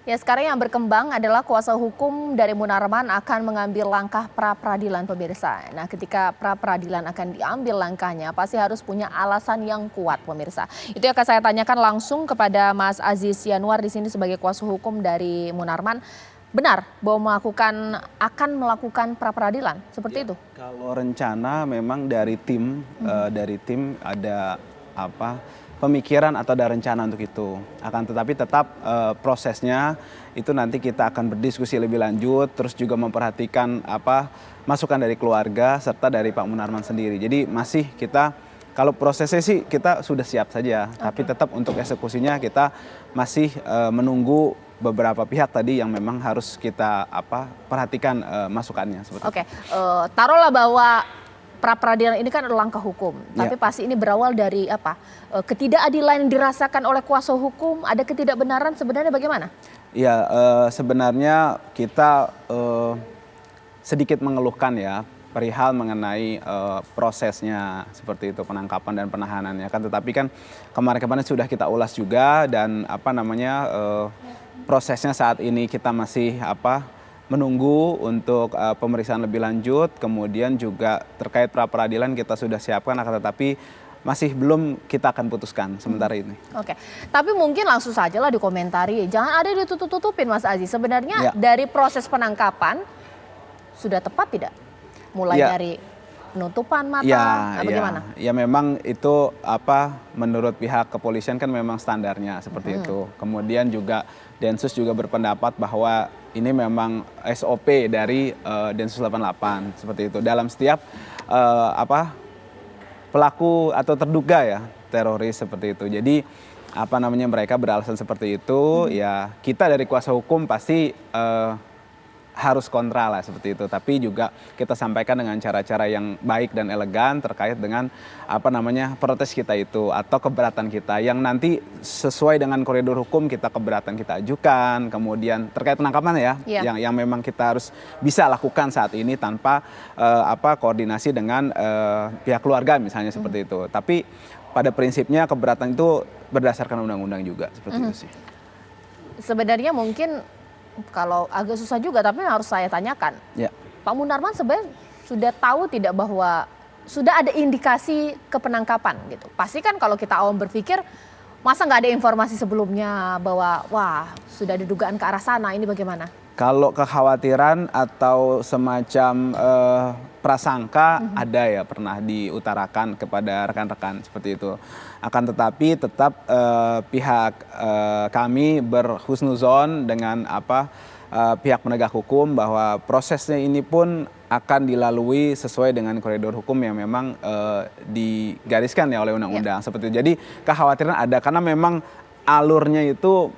Ya, sekarang yang berkembang adalah kuasa hukum dari Munarman akan mengambil langkah pra-peradilan pemirsa. Nah, ketika pra-peradilan akan diambil langkahnya, pasti harus punya alasan yang kuat pemirsa. Itu yang akan saya tanyakan langsung kepada Mas Aziz Yanuar di sini sebagai kuasa hukum dari Munarman. Benar bahwa akan melakukan pra-peradilan seperti Ya, itu? kalau rencana memang dari tim ada pemikiran atau ada rencana untuk itu. Akan tetapi tetap prosesnya itu nanti kita akan berdiskusi lebih lanjut, terus juga memperhatikan masukan dari keluarga serta dari Pak Munarman sendiri. Jadi masih kita kalau prosesnya sih kita sudah siap saja, tapi tetap untuk eksekusinya kita masih menunggu beberapa pihak tadi yang memang harus kita perhatikan masukannya. Oke, taruhlah bahwa pra-peradilan ini kan adalah langkah hukum, tapi pasti ini berawal dari ketidakadilan yang dirasakan oleh kuasa hukum, ada ketidakbenaran sebenarnya bagaimana? Ya, sebenarnya kita sedikit mengeluhkan ya perihal mengenai prosesnya seperti itu, penangkapan dan penahanannya kan, tetapi kan kemarin-kemarin sudah kita ulas juga dan prosesnya saat ini kita masih menunggu untuk pemeriksaan lebih lanjut, kemudian juga terkait pra-peradilan kita sudah siapkan, akan tetapi masih belum kita akan putuskan sementara ini. Oke, tapi mungkin langsung saja lah dikomentari, jangan ada ditutup-tutupin Mas Aziz. Sebenarnya dari proses penangkapan sudah tepat tidak? Mulai dari penutupan mata, bagaimana? Ya memang itu menurut pihak kepolisian kan memang standarnya seperti itu. Kemudian juga Densus juga berpendapat bahwa ini memang SOP dari Densus 88 seperti itu. Dalam setiap pelaku atau terduga ya teroris seperti itu. Jadi mereka beralasan seperti itu. Ya kita dari kuasa hukum pasti harus kontra lah seperti itu, tapi juga kita sampaikan dengan cara-cara yang baik dan elegan terkait dengan protes kita itu atau keberatan kita yang nanti sesuai dengan koridor hukum keberatan kita ajukan. Kemudian terkait penangkapan yang memang kita harus bisa lakukan saat ini tanpa koordinasi dengan pihak keluarga misalnya seperti itu. Tapi pada prinsipnya keberatan itu berdasarkan undang-undang juga seperti itu sih. Sebenarnya mungkin kalau agak susah juga, tapi harus saya tanyakan. Pak Munarman sebenarnya sudah tahu tidak bahwa sudah ada indikasi kepenangkapan gitu. Pasti kan kalau kita awam berpikir, masa nggak ada informasi sebelumnya bahwa wah sudah ada dugaan ke arah sana, ini bagaimana? Kalau kekhawatiran atau semacam prasangka ada ya pernah diutarakan kepada rekan-rekan seperti itu. Akan tetapi tetap pihak kami berhusnuzon dengan pihak penegak hukum bahwa prosesnya ini pun akan dilalui sesuai dengan koridor hukum yang memang digariskan ya oleh undang-undang seperti itu. Jadi kekhawatiran ada karena memang alurnya itu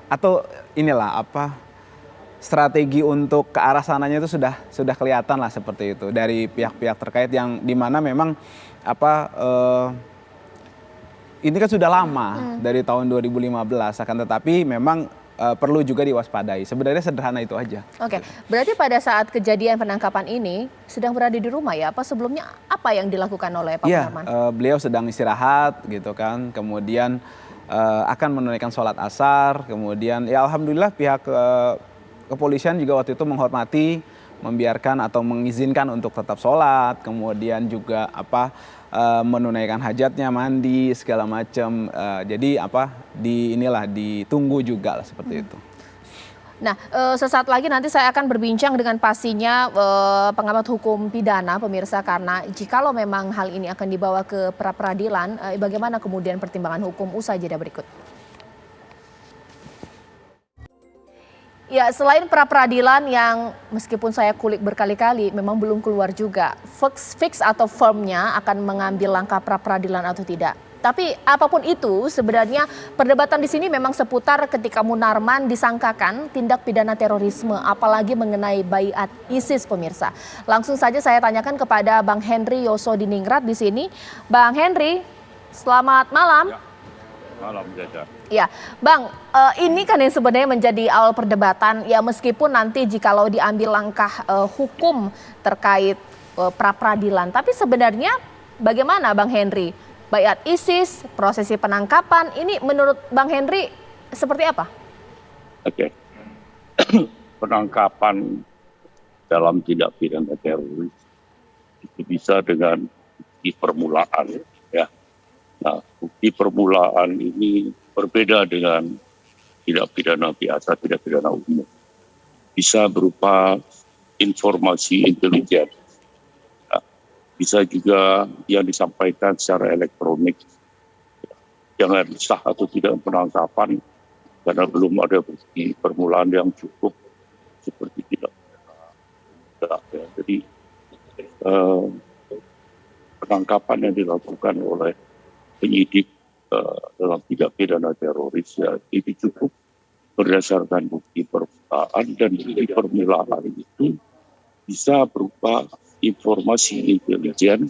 atau inilah strategi untuk ke arah sananya itu sudah kelihatan lah seperti itu dari pihak-pihak terkait yang dimana memang ini kan sudah lama dari tahun 2015 akan tetapi memang perlu juga diwaspadai. Sebenarnya sederhana itu aja. Oke, berarti pada saat kejadian penangkapan ini sedang berada di rumah ya? Apa sebelumnya apa yang dilakukan oleh Pak Munarman? Beliau sedang istirahat gitu kan, kemudian akan menunaikan sholat asar, kemudian ya alhamdulillah pihak kepolisian juga waktu itu menghormati, membiarkan atau mengizinkan untuk tetap sholat, kemudian juga menunaikan hajatnya, mandi segala macam. Jadi ditunggu juga lah seperti itu. Nah, sesaat lagi nanti saya akan berbincang dengan pastinya pengamat hukum pidana pemirsa, karena jikalau memang hal ini akan dibawa ke pra-peradilan, bagaimana kemudian pertimbangan hukum usai jeda berikut. Ya, selain pra-peradilan yang meskipun saya kulik berkali-kali memang belum keluar juga fix atau firmnya akan mengambil langkah pra-peradilan atau tidak. Tapi apapun itu sebenarnya perdebatan di sini memang seputar ketika Munarman disangkakan tindak pidana terorisme, apalagi mengenai baiat ISIS pemirsa. Langsung saja saya tanyakan kepada Bang Henry Yosodiningrat di sini. Bang Henry, selamat malam. Malam Jaja. Ya, Bang, ini kan yang sebenarnya menjadi awal perdebatan. Ya meskipun nanti jikalau diambil langkah hukum terkait pra-peradilan, tapi sebenarnya bagaimana Bang Henry? Baiat ISIS, prosesi penangkapan, ini menurut Bang Henry seperti apa? Oke. Penangkapan dalam tindak pidana teroris itu bisa dengan bukti permulaan, ya. Nah, bukti permulaan ini berbeda dengan tindak pidana biasa, tindak pidana umum. Bisa berupa informasi intelijen, ya. Bisa juga yang disampaikan secara elektronik. Jangan sah atau tidak penangkapan karena belum ada bukti permulaan yang cukup seperti tidak. Ya. Jadi penangkapan yang dilakukan oleh penyidik dalam tindak pidana teroris ya itu cukup berdasarkan bukti permulaan, dan bukti permulaan itu bisa berupa informasi intelijen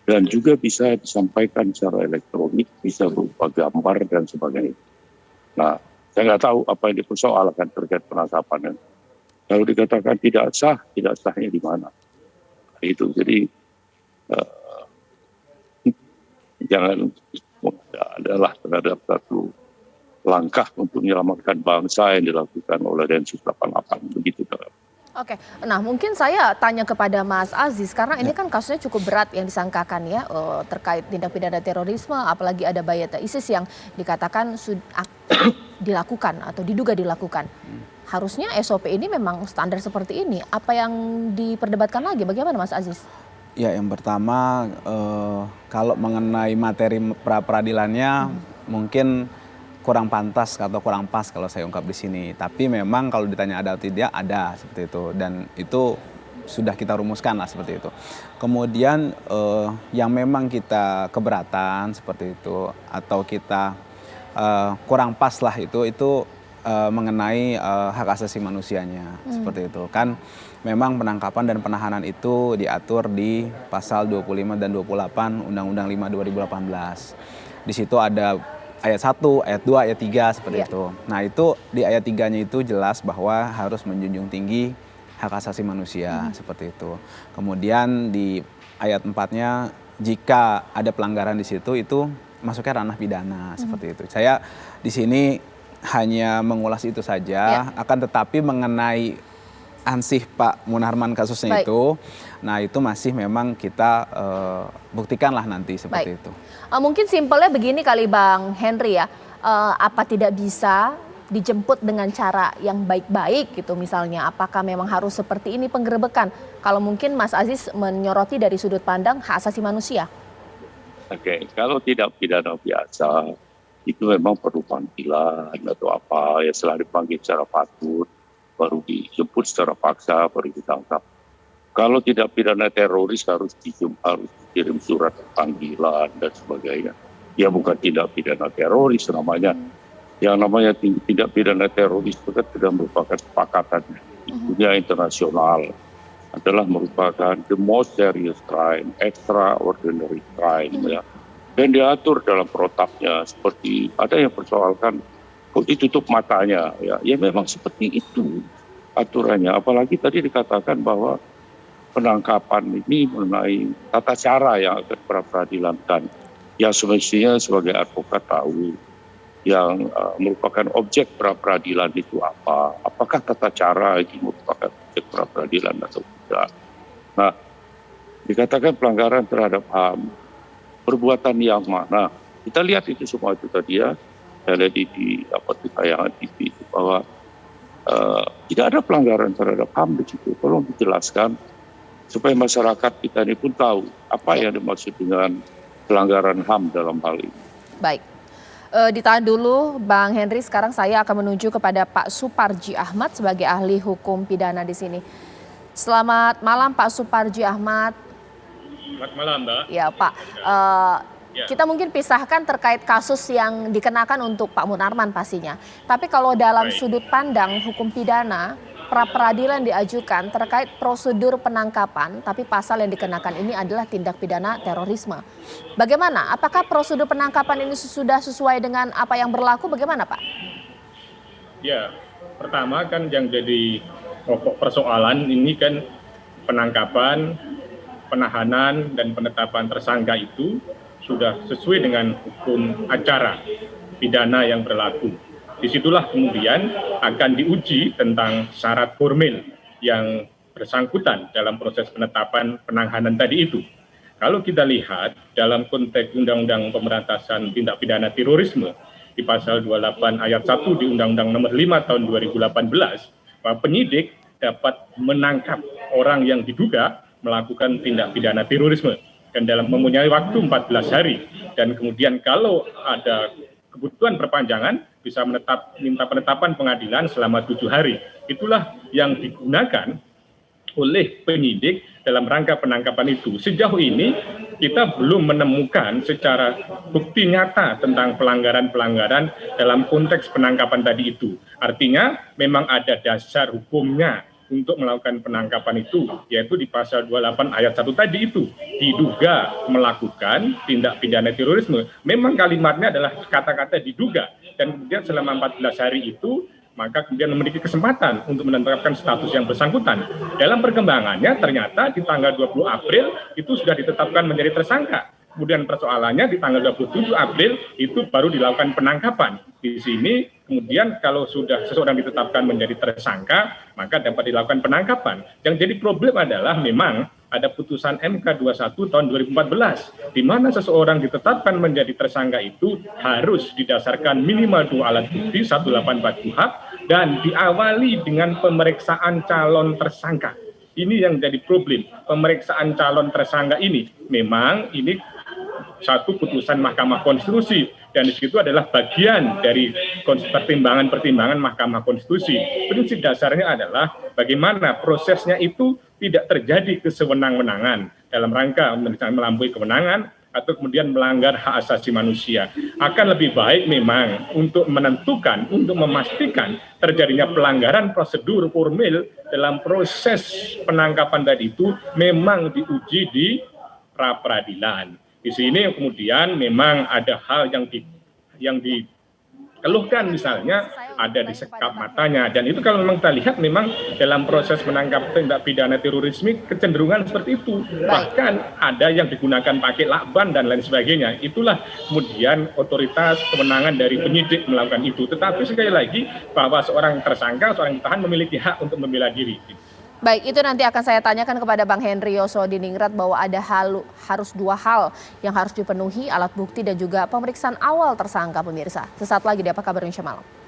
dan juga bisa disampaikan secara elektronik, bisa berupa gambar dan sebagainya. Nah, saya nggak tahu apa yang dipersoalkan terkait penangkapan. Kalau dikatakan tidak sahnya di mana? Itu jadi jangan adalah terhadap satu langkah untuk menyelamatkan bangsa yang dilakukan oleh Densus 88 begitu. Oke, nah mungkin saya tanya kepada Mas Aziz karena ini kan kasusnya cukup berat yang disangkakan ya terkait tindak pidana terorisme, apalagi ada bayat ISIS yang dikatakan dilakukan atau diduga dilakukan. Harusnya SOP ini memang standar seperti ini. Apa yang diperdebatkan lagi? Bagaimana Mas Aziz? Ya, yang pertama kalau mengenai materi pra peradilannya mungkin kurang pantas atau kurang pas kalau saya ungkap di sini. Tapi memang kalau ditanya ada atau tidak, ada seperti itu. Dan itu sudah kita rumuskan lah seperti itu. Kemudian yang memang kita keberatan seperti itu atau kita kurang pas lah itu mengenai hak asasi manusianya seperti itu. Kan memang penangkapan dan penahanan itu diatur di pasal 25 dan 28 Undang-Undang 5 2018. Di situ ada ayat 1, ayat 2, ayat 3 seperti itu. Nah, itu di ayat 3-nya itu jelas bahwa harus menjunjung tinggi hak asasi manusia seperti itu. Kemudian di ayat 4-nya jika ada pelanggaran di situ itu masuknya ranah pidana seperti itu. Saya di sini hanya mengulas itu saja, akan tetapi mengenai ansih Pak Munarman kasusnya itu, nah itu masih memang kita buktikanlah nanti seperti itu. Mungkin simpelnya begini kali Bang Henry ya, apa tidak bisa dijemput dengan cara yang baik-baik gitu misalnya, apakah memang harus seperti ini penggerebekan? Kalau mungkin Mas Aziz menyoroti dari sudut pandang hak asasi manusia. Oke, kalau tidak pidana biasa itu memang perlu panggilan atau apa ya, setelah dipanggil secara patut baru dijemput secara paksa baru ditangkap. Kalau tidak pidana teroris harus dikirim surat panggilan dan sebagainya. Ya bukan tidak pidana teroris namanya. Yang namanya tidak pidana teroris itu kan sudah merupakan kesepakatan dunia internasional, adalah merupakan the most serious crime, extraordinary crime ya. Dan diatur dalam protapnya seperti ada yang persoalkan kok ditutup matanya ya memang seperti itu aturannya. Apalagi tadi dikatakan bahwa penangkapan ini mengenai tata cara yang akan pra-peradilankan, yang semestinya sebagai advokat tahu yang merupakan objek pra-peradilan itu apa, apakah tata cara itu merupakan objek pra-peradilan atau tidak. Nah, dikatakan pelanggaran terhadap HAM, perbuatan yang mana? Kita lihat itu semua itu tadi ya, saya lihat di tayangan TV itu bahwa tidak ada pelanggaran terhadap HAM di situ. Tolong dijelaskan supaya masyarakat kita ini pun tahu apa yang dimaksud dengan pelanggaran HAM dalam hal ini. Baik, ditahan dulu Bang Henry. Sekarang saya akan menuju kepada Pak Suparji Ahmad sebagai ahli hukum pidana di sini. Selamat malam Pak Suparji Ahmad. Selamat malam Mbak. Ya Pak, kita mungkin pisahkan terkait kasus yang dikenakan untuk Pak Munarman pastinya. Tapi kalau dalam sudut pandang hukum pidana, pra-peradilan diajukan terkait prosedur penangkapan, tapi pasal yang dikenakan ini adalah tindak pidana terorisme. Bagaimana? Apakah prosedur penangkapan ini sudah sesuai dengan apa yang berlaku? Bagaimana Pak? Ya, pertama kan yang jadi pokok persoalan ini kan penangkapan, penahanan, dan penetapan tersangka itu sudah sesuai dengan hukum acara pidana yang berlaku. Disitulah kemudian akan diuji tentang syarat formil yang bersangkutan dalam proses penetapan penahanan tadi itu. Kalau kita lihat dalam konteks Undang-Undang Pemberantasan Tindak Pidana Terorisme di pasal 28 ayat 1 di Undang-Undang Nomor 5 tahun 2018, bahwa penyidik dapat menangkap orang yang diduga melakukan tindak pidana terorisme dan dalam mempunyai waktu 14 hari, dan kemudian kalau ada kebutuhan perpanjangan bisa minta penetapan pengadilan selama 7 hari. Itulah yang digunakan oleh penyidik dalam rangka penangkapan itu. Sejauh ini kita belum menemukan secara bukti nyata tentang pelanggaran-pelanggaran dalam konteks penangkapan tadi itu. Artinya memang ada dasar hukumnya untuk melakukan penangkapan itu, yaitu di pasal 28 ayat 1 tadi itu, diduga melakukan tindak pidana terorisme. Memang kalimatnya adalah kata-kata diduga, dan kemudian selama 14 hari itu maka kemudian memiliki kesempatan untuk menetapkan status yang bersangkutan. Dalam perkembangannya ternyata di tanggal 20 April itu sudah ditetapkan menjadi tersangka. Kemudian persoalannya di tanggal 27 April itu baru dilakukan penangkapan. Di sini kemudian kalau sudah seseorang ditetapkan menjadi tersangka, maka dapat dilakukan penangkapan. Yang jadi problem adalah memang ada putusan MK 21 tahun 2014, di mana seseorang ditetapkan menjadi tersangka itu harus didasarkan minimal 2 alat bukti 184 KUHP dan diawali dengan pemeriksaan calon tersangka. Ini yang jadi problem. Pemeriksaan calon tersangka ini memang ini satu putusan Mahkamah Konstitusi, dan di situ adalah bagian dari pertimbangan-pertimbangan Mahkamah Konstitusi. Prinsip dasarnya adalah bagaimana prosesnya itu tidak terjadi kesewenang-wenangan dalam rangka melampaui kewenangan atau kemudian melanggar hak asasi manusia. Akan lebih baik memang untuk menentukan, untuk memastikan terjadinya pelanggaran prosedur formil dalam proses penangkapan tadi itu memang diuji di pra-peradilan. Di sini kemudian memang ada hal yang dikeluhkan, misalnya ada disekap matanya, dan itu kalau memang kita lihat memang dalam proses menangkap tindak pidana terorisme kecenderungan seperti itu. Bahkan ada yang digunakan pakai lakban dan lain sebagainya. Itulah kemudian otoritas kewenangan dari penyidik melakukan itu. Tetapi sekali lagi bahwa seorang tersangka, seorang ditahan memiliki hak untuk membela diri. Baik, itu nanti akan saya tanyakan kepada Bang Henry Yosodiningrat bahwa ada harus 2 hal yang harus dipenuhi, alat bukti dan juga pemeriksaan awal tersangka, pemirsa. Sesaat lagi di Apa Kabar Indonesia Malam.